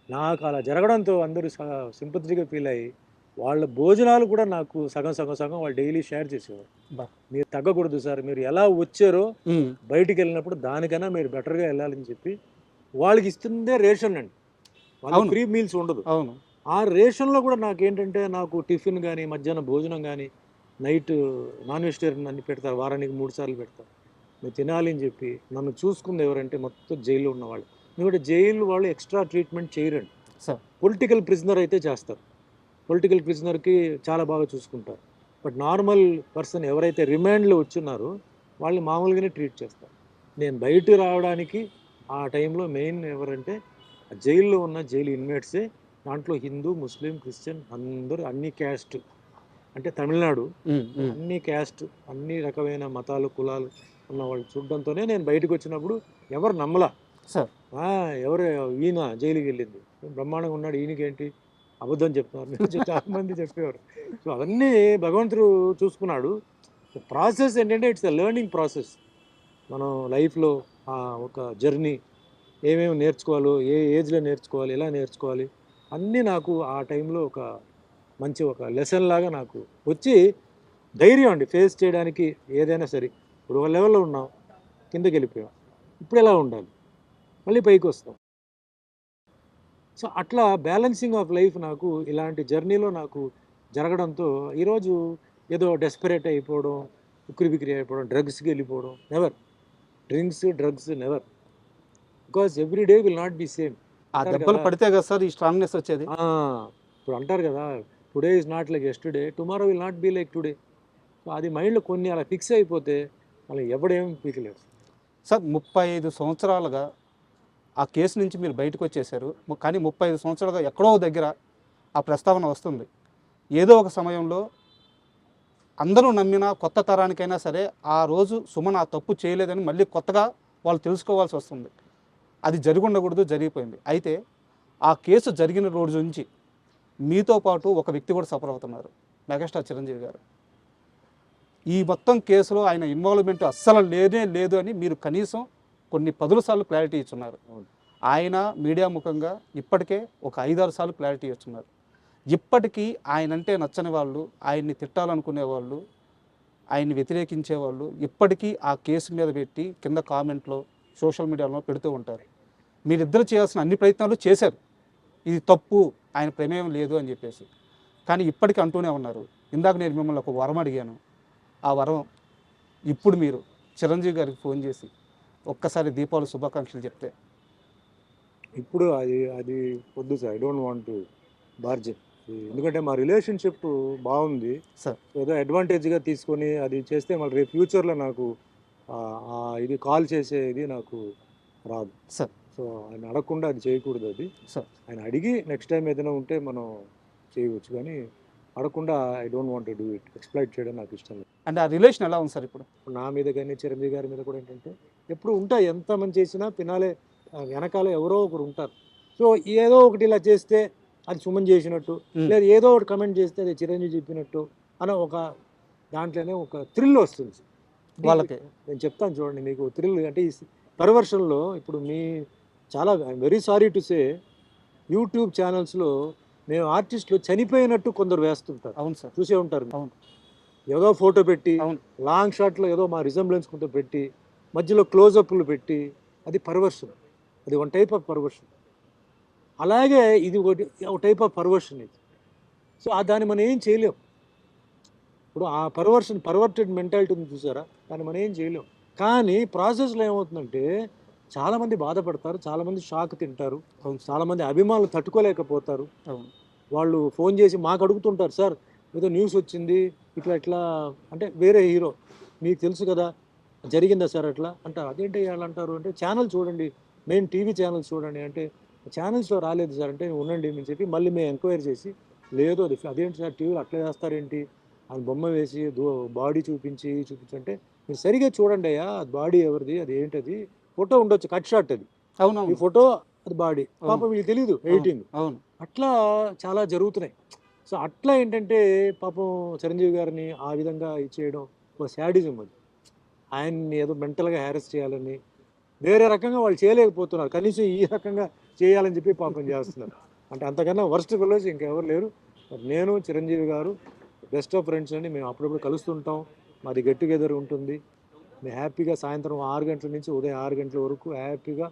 నాకు అలా జరగడంతో అందరూ సింపతిగా ఫీల్ అయ్యి వాళ్ళ భోజనాలు కూడా నాకు సగం సగం సగం వాళ్ళు డైలీ షేర్ చేసేవారు. బా. మీరు తగ్గకూడదు సార్, మీరు ఎలా వచ్చారో ఉమ్, బయటికి వెళ్ళినప్పుడు దానికన్నా మీరు బెటర్గా వెళ్ళాలని చెప్పి వాళ్ళకి ఇస్తుందే రేషన్ అండి. వాళ్ళకి అవును. ఫ్రీ మీల్స్ ఉండదు. అవును. ఆ రేషన్లో కూడా నాకేంటంటే నాకు టిఫిన్ కానీ మధ్యాహ్నం భోజనం కానీ నైట్ నాన్ వెజిటేరియన్ అన్ని పెడతారు, వారానికి 3 సార్లు పెడతారు. మీరు తినాలి అని చెప్పి నన్ను చూసుకుంది ఎవరంటే మొత్తం జైల్లో ఉన్నవాళ్ళు. ఎందుకంటే జైలు వాళ్ళు ఎక్స్ట్రా ట్రీట్మెంట్ చేయరండి. సార్ పొలిటికల్ ప్రిజనర్ అయితే చేస్తారు, పొలిటికల్ ప్రిజనర్కి చాలా బాగా చూసుకుంటారు. బట్ నార్మల్ పర్సన్ ఎవరైతే రిమాండ్లో వచ్చున్నారో వాళ్ళని మామూలుగానే ట్రీట్ చేస్తారు. నేను బయట రావడానికి ఆ టైంలో మెయిన్ ఎవరంటే ఆ జైల్లో ఉన్న జైలు ఇన్మేట్సే. దాంట్లో హిందూ, ముస్లిం, క్రిస్టియన్ అందరూ అన్ని క్యాస్ట్, అంటే తమిళనాడు ఉమ్, ఉమ్. అన్ని క్యాస్ట్ అన్ని రకమైన మతాలు కులాలు ఉన్న వాళ్ళు చూడడంతోనే నేను బయటకు వచ్చినప్పుడు ఎవరు నమ్మలా. సార్ ఎవరు ఈయన జైలుకి వెళ్ళింది బ్రహ్మాండంగా ఉన్నాడు, ఈయనకేంటి అబద్ధం చెప్తున్నారు చాలా మంది చెప్పేవారు. సో అవన్నీ భగవంతుడు చూసుకున్నాడు. ప్రాసెస్ ఏంటంటే ఇట్స్ ఎ లెర్నింగ్ ప్రాసెస్. మనం లైఫ్లో ఒక జర్నీ ఏమేమి నేర్చుకోవాలో, ఏ ఏజ్లో నేర్చుకోవాలి, ఎలా నేర్చుకోవాలి అన్నీ నాకు ఆ టైంలో ఒక మంచి ఒక లెసన్ లాగా నాకు వచ్చి ధైర్యం అండి ఫేస్ చేయడానికి ఏదైనా సరే. ఇప్పుడు ఒక లెవెల్లో ఉన్నాం, కిందకి వెళ్ళిపోయాం, ఇప్పుడు ఎలా ఉండాలి, మళ్ళీ పైకి వస్తాం. సో అట్లా బ్యాలెన్సింగ్ ఆఫ్ లైఫ్ నాకు ఇలాంటి జర్నీలో నాకు జరగడంతో ఈరోజు ఏదో డెస్పరేట్ అయిపోవడం, ఉక్కిరి బిక్కిరి అయిపోవడం, డ్రగ్స్కి వెళ్ళిపోవడం, never. Drugs never, because every day will not be same. ఆ దెబ్బలు పడితే కదా సార్ ఈ స్ట్రాంగ్నెస్ వచ్చేది. ఇప్పుడు అంటారు కదా, today is not like yesterday, tomorrow will not be like today. So అది మైండ్లో కొన్ని అలా ఫిక్స్ అయిపోతే మళ్ళీ ఎవడేం పీకలేరు. సార్ 35 సంవత్సరాలుగా ఆ కేసు నుంచి మీరు బయటకు వచ్చేసారు. కానీ 35 సంవత్సరాలుగా ఎక్కడో దగ్గర ఆ ప్రస్తావన వస్తుంది. ఏదో ఒక సమయంలో అందరూ నమ్మిన కొత్త తరానికైనా సరే ఆ రోజు సుమన్ ఆ తప్పు చేయలేదని మళ్ళీ కొత్తగా వాళ్ళు తెలుసుకోవాల్సి వస్తుంది. అది జరిగి ఉండకూడదు, జరిగిపోయింది. అయితే ఆ కేసు జరిగిన రోజు నుంచి మీతో పాటు ఒక వ్యక్తి కూడా సఫర్ అవుతున్నారు, మెగాస్టార్ చిరంజీవి గారు. ఈ మొత్తం కేసులో ఆయన ఇన్వాల్వ్మెంట్ అస్సలు లేనే లేదు అని మీరు కనీసం కొన్ని 10 సార్లు క్లారిటీ ఇచ్చున్నారు. ఆయన మీడియా ముఖంగా ఇప్పటికే ఒక 5-6 సార్లు క్లారిటీ ఇచ్చున్నారు. ఇప్పటికీ ఆయనంటే నచ్చని వాళ్ళు, ఆయన్ని తిట్టాలనుకునే వాళ్ళు, ఆయన్ని వ్యతిరేకించే వాళ్ళు ఇప్పటికీ ఆ కేసు మీద పెట్టి కింద కామెంట్లో సోషల్ మీడియాలో పెడుతూ ఉంటారు. మీరిద్దరు చేయాల్సిన అన్ని ప్రయత్నాలు చేశారు, ఇది తప్పు, ఆయన ప్రమేయం లేదు అని చెప్పేసి. కానీ ఇప్పటికీ అంటూనే ఉన్నారు. ఇందాక నేను మిమ్మల్ని ఒక వరం అడిగాను, ఆ వరం ఇప్పుడు మీరు చిరంజీవి గారికి ఫోన్ చేసి ఒక్కసారి దీపావళి శుభాకాంక్షలు చెప్తే. ఇప్పుడు అది వద్దు sir, I don't want to bargain. ఎందుకంటే మా రిలేషన్షిప్ బాగుంది సార్. ఏదో అడ్వాంటేజ్గా తీసుకొని అది చేస్తే మళ్ళీ రేపు ఫ్యూచర్లో నాకు ఇది కాల్ చేసేది నాకు రాదు సార్. సో ఆయన అడగకుండా అది చేయకూడదు. అది సార్ ఆయన అడిగి నెక్స్ట్ టైం ఏదైనా ఉంటే మనం చేయవచ్చు, కానీ అడగకుండా I don't want to do it. Exploit చేయడం నాకు ఇష్టం లేదు. అంటే ఆ రిలేషన్ ఎలా ఉంది సార్ ఇప్పుడు? నా మీద కానీ చిరంజీవి గారి మీద కూడా ఏంటంటే ఎప్పుడు ఉంటాయి, ఎంత మంది చేసినా పినాలే వెనకాల ఎవరో ఒకరు ఉంటారు. సో ఏదో ఒకటి ఇలా చేస్తే అది సుమన్ చేసినట్టు, లేదా ఏదో ఒకటి కమెంట్ చేస్తే అది చిరంజీవి చెప్పినట్టు అని ఒక దాంట్లోనే ఒక థ్రిల్ వస్తుంది వాళ్ళకి. నేను చెప్తాను చూడండి మీకు థ్రిల్ అంటే ఈ పర్వర్షన్లో. ఇప్పుడు మీ చాలా very sorry to say YouTube ఛానల్స్లో మేము ఆర్టిస్టులు చనిపోయినట్టు కొందరు వేస్తుంటారు. అవును సార్, చూసే ఉంటారు. అవును. ఏదో ఫోటో పెట్టి అవును. లాంగ్ షాట్లో ఏదో మా రిజంబ్లెన్స్ కొంత పెట్టి మధ్యలో క్లోజప్లు పెట్టి, అది పర్వర్షన్, అది వన్ టైప్ ఆఫ్ పర్వర్షన్. అలాగే ఇది ఒక టైప్ ఆఫ్ పర్వర్షన్ ఇది. సో దాన్ని మనం ఏం చేయలేం. ఇప్పుడు ఆ పర్వర్టెడ్ మెంటాలిటీ ఉంది చూసారా, దాన్ని మనం ఏం చేయలేం. కానీ ప్రాసెస్లో ఏమవుతుందంటే చాలామంది బాధపడతారు, చాలామంది షాక్ తింటారు, చాలామంది అభిమానులు తట్టుకోలేకపోతారు. వాళ్ళు ఫోన్ చేసి మాకు అడుగుతుంటారు, సార్ ఏదో న్యూస్ వచ్చింది ఇట్లా అంటే వేరే హీరో మీకు తెలుసు కదా జరిగిందా సార్ అట్లా అంటారు. అదేంటి వాళ్ళు అంటారు అంటే ఛానల్ చూడండి, మెయిన్ టీవీ ఛానల్స్ చూడండి అంటే ఛానల్స్లో రాలేదు సార్ అంటే ఉండండి అని చెప్పి మళ్ళీ మేము ఎంక్వైరీ చేసి లేదు అదేంటి సార్ టీవీలో అట్లా వేస్తారేంటి అని బొమ్మ వేసి బాడీ చూపించి అంటే మీరు సరిగా చూడండి అయ్యా బాడీ ఎవరిది, అది ఏంటది, ఫోటో ఉండొచ్చు కట్ షాట్ అది. అవును. ఈ ఫోటో అది బాడీ, పాపం వీళ్ళకి తెలియదు ఎడిటింగ్. అవును. అట్లా చాలా జరుగుతున్నాయి. సో అట్లా ఏంటంటే పాపం చిరంజీవి గారిని ఆ విధంగా ఇచ్చేయడం ఒక శాడిజం అది. ఆయన్ని ఏదో మెంటల్గా హ్యారెస్ చేయాలని వేరే రకంగా వాళ్ళు చేయలేకపోతున్నారు, కనీసం ఈ రకంగా చేయాలని చెప్పి పాపం చేస్తున్నారు. అంటే అంతకన్నా వర్స్ట్ ఫెలోస్ ఇంకెవరు లేరు. మరి నేను చిరంజీవి గారు బెస్ట్ ఆఫ్ ఫ్రెండ్స్ అండి. మేము అప్పుడప్పుడు కలుస్తుంటాం, మాది గెట్ టుగెదర్ ఉంటుంది. మేము హ్యాపీగా సాయంత్రం 6 గంటల నుంచి ఉదయం 6 గంటల వరకు హ్యాపీగా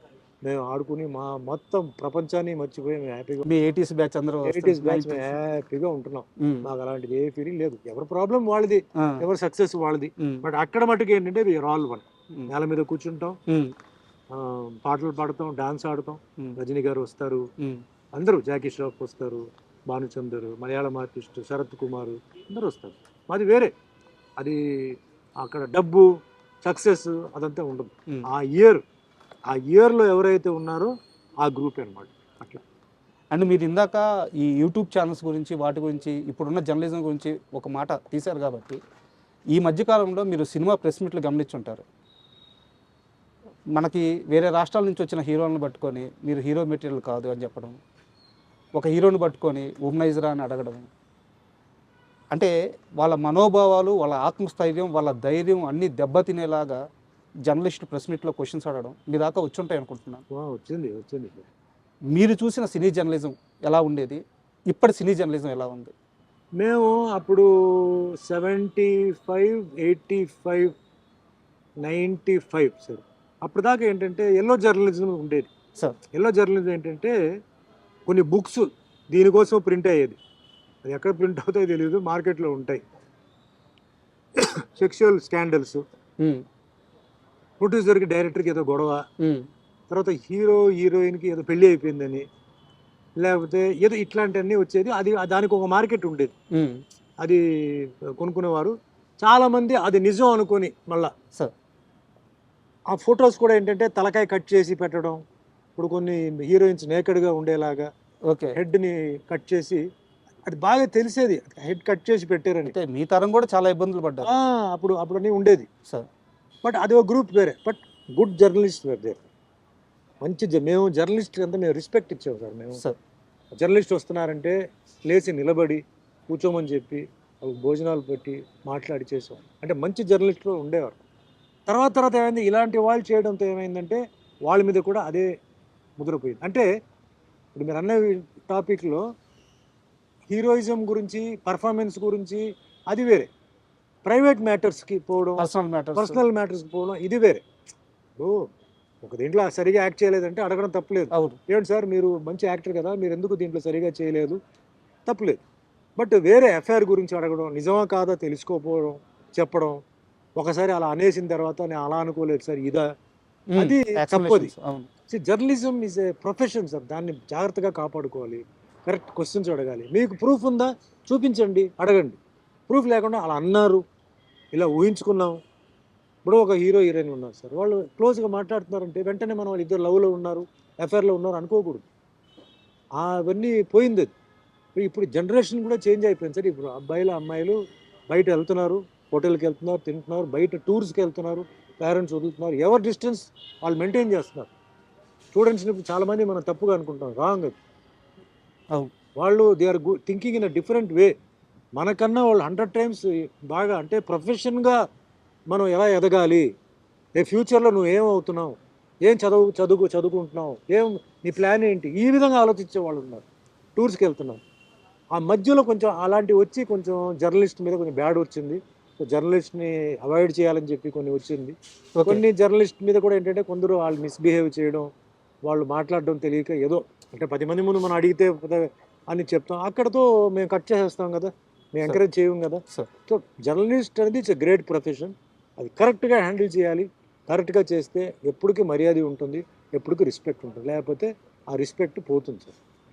మేము ఆడుకుని మా మొత్తం ప్రపంచాన్ని మర్చిపోయి మేము హ్యాపీగా మీ 80s బ్యాచ్ అందరూ 80s బ్యాచ్ మేము హ్యాపీగా ఉంటున్నాం. మాకు అలాంటిది ఏ ఫీలింగ్ లేదు. ఎవరి ప్రాబ్లం వాళ్ళది, ఎవరి సక్సెస్ వాళ్ళది. బట్ అక్కడ మటుకు ఏంటంటే వీఆర్ ఆల్ వన్. నేల మీద కూర్చుంటాం, పాటలు పాడతాం, డాన్స్ ఆడతాం. రజనీ గారు వస్తారు, అందరూ జాకీ ష్రాఫ్ వస్తారు, భానుచందర్, మలయాళం ఆర్టిస్ట్ శరత్ కుమార్, అందరూ వస్తారు. మాది వేరే. అది అక్కడ డబ్బు సక్సెస్ అదంతా ఉండదు. ఆ ఇయర్లో ఎవరైతే ఉన్నారో ఆ గ్రూప్ అనమాట. అట్లా. అండ్ మీరు ఇందాక ఈ యూట్యూబ్ ఛానల్స్ గురించి వాటి గురించి ఇప్పుడున్న జర్నలిజం గురించి ఒక మాట తీశారు కాబట్టి ఈ మధ్యకాలంలో మీరు సినిమా ప్రెస్ మీట్లు గమనించుంటారు. మనకి వేరే రాష్ట్రాల నుంచి వచ్చిన హీరోలను పట్టుకొని మీరు హీరో మెటీరియల్ కాదు అని చెప్పడం, ఒక హీరోని పట్టుకొని ఉమ్నైజరా అని అడగడం, అంటే వాళ్ళ మనోభావాలు, వాళ్ళ ఆత్మస్థైర్యం, వాళ్ళ ధైర్యం అన్నీ దెబ్బతినేలాగా జర్నలిస్ట్ ప్రెస్ మీట్లో క్వశ్చన్స్ అడగడం మీ దాకా వచ్చుంటాయి అనుకుంటున్నాను. వచ్చింది. మీరు చూసిన సినీ జర్నలిజం ఎలా ఉండేది, ఇప్పటి సినీ జర్నలిజం ఎలా ఉంది? మేము అప్పుడు 75, 85, 95 సార్, అప్పుడు దాకా ఏంటంటే ఎల్లో జర్నలిజం ఉండేది సార్. ఎల్లో జర్నలిజం ఏంటంటే కొన్ని బుక్స్ దీనికోసం ప్రింట్ అయ్యేది. అది ఎక్కడ ప్రింట్ అవుతాయో తెలియదు, మార్కెట్లో ఉంటాయి. సెక్షువల్ స్కాండల్స్, ప్రొడ్యూసర్కి డైరెక్టర్కి ఏదో గొడవ, తర్వాత హీరో హీరోయిన్కి ఏదో పెళ్ళి అయిపోయిందని, లేకపోతే ఏదో ఇట్లాంటివన్నీ వచ్చేది. అది దానికి ఒక మార్కెట్ ఉండేది, అది కొనుక్కునేవారు చాలామంది. అది నిజం అనుకొని మళ్ళా సార్ ఆ ఫొటోస్ కూడా ఏంటంటే తలకాయ కట్ చేసి పెట్టడం. ఇప్పుడు కొన్ని హీరోయిన్స్ నేకెడ్గా ఉండేలాగా హెడ్ని కట్ చేసి, అది బాగా తెలిసేది హెడ్ కట్ చేసి పెట్టారని. మీ తరం కూడా చాలా ఇబ్బందులు పడ్డారు అప్పుడు అన్నీ ఉండేది సార్. బట్ అది ఒక గ్రూప్ వేరే. But good journalist were there. మంచి మేము జర్నలిస్ట్ అంతా మేము రెస్పెక్ట్ ఇచ్చాము సార్. మేము జర్నలిస్ట్ వస్తున్నారంటే లేచి నిలబడి కూర్చోమని చెప్పి భోజనాలు పెట్టి మాట్లాడి చేసాం. అంటే మంచి జర్నలిస్టులు ఉండేవారు. తర్వాత ఏమైంది, ఇలాంటి వాళ్ళు చేయడంతో ఏమైందంటే వాళ్ళ మీద కూడా అదే ముద్రపోయింది. అంటే ఇప్పుడు మీరు అన్న టాపిక్లో హీరోయిజం గురించి, పర్ఫార్మెన్స్ గురించి అది వేరే, ప్రైవేట్ మ్యాటర్స్కి పోవడం, పర్సనల్ మ్యాటర్స్కి పోవడం ఇది వేరే. ఒక దీంట్లో సరిగా యాక్ట్ చేయలేదంటే అడగడం తప్పులేదు. ఏంటి సార్ మీరు మంచి యాక్టర్ కదా, మీరు ఎందుకు దీంట్లో సరిగా చేయలేదు, తప్పులేదు. బట్ వేరే ఎఫ్ఐఆర్ గురించి అడగడం, నిజమా కాదా తెలుసుకోకపోవడం, చెప్పడం, ఒకసారి అలా అనేసిన తర్వాత నేను అలా అనుకోలేదు సార్ ఇదా, అది తప్పది. Journalism is a profession sir, దాన్ని జాగ్రత్తగా కాపాడుకోవాలి, కరెక్ట్ క్వశ్చన్స్ అడగాలి. మీకు ప్రూఫ్ ఉందా చూపించండి, అడగండి. ప్రూఫ్ లేకుండా అలా అన్నారు, ఇలా ఊహించుకున్నాం. ఇప్పుడు ఒక హీరో హీరోయిన్ ఉన్నారు సార్, వాళ్ళు క్లోజ్గా మాట్లాడుతున్నారంటే వెంటనే మనం వాళ్ళు ఇద్దరు లవ్లో ఉన్నారు, ఎఫ్ఐఆర్లో ఉన్నారు అనుకోకూడదు. అవన్నీ పోయింది. అది ఇప్పుడు జనరేషన్ కూడా చేంజ్ అయిపోయింది సార్. ఇప్పుడు అబ్బాయిలు అమ్మాయిలు బయట వెళ్తున్నారు, హోటల్కి వెళ్తున్నారు, తింటున్నారు, బయట టూర్స్కి వెళ్తున్నారు, పేరెంట్స్ వదులుతున్నారు, ఎవరి డిస్టెన్స్ వాళ్ళు మెయింటైన్ చేస్తున్నారు. స్టూడెంట్స్ని చాలామంది మనం తప్పుగా అనుకుంటాం, రాంగ్ అది. వాళ్ళు they are thinking in a different way. మనకన్నా వాళ్ళు 100 times బాగా, అంటే ప్రొఫెషన్గా మనం ఎలా ఎదగాలి, ఫ్యూచర్లో నువ్వు ఏమవుతున్నావు, ఏం చదువుకుంటున్నావు, నీ ప్లాన్ ఏంటి, ఈ విధంగా ఆలోచించే వాళ్ళు ఉన్నారు. టూర్స్కి వెళ్తున్నాం, ఆ మధ్యలో కొంచెం అలాంటివి వచ్చి కొంచెం జర్నలిస్ట్ మీద కొంచెం బ్యాడ్ వచ్చింది. సో జర్నలిస్ట్ని అవాయిడ్ చేయాలని చెప్పి కొన్ని వచ్చింది. కొన్ని జర్నలిస్ట్ మీద కూడా ఏంటంటే కొందరు వాళ్ళు మిస్బిహేవ్ చేయడం, వాళ్ళు మాట్లాడడం తెలియక ఏదో, అంటే 10 మంది ముందు మనం అడిగితే అని చెప్తాం, అక్కడతో మేము కట్ చేసేస్తాం కదా, మేము ఎంకరేజ్ చేయం కదా. సో జర్నలిస్ట్ అనేది ఇట్స్ ఎ గ్రేట్ ప్రొఫెషన్. అది కరెక్ట్గా హ్యాండిల్ చేయాలి. కరెక్ట్గా చేస్తే ఎప్పటికీ మర్యాద ఉంటుంది, ఎప్పటికీ రెస్పెక్ట్ ఉంటుంది. లేకపోతే ఆ రెస్పెక్ట్ పోతుంది సార్.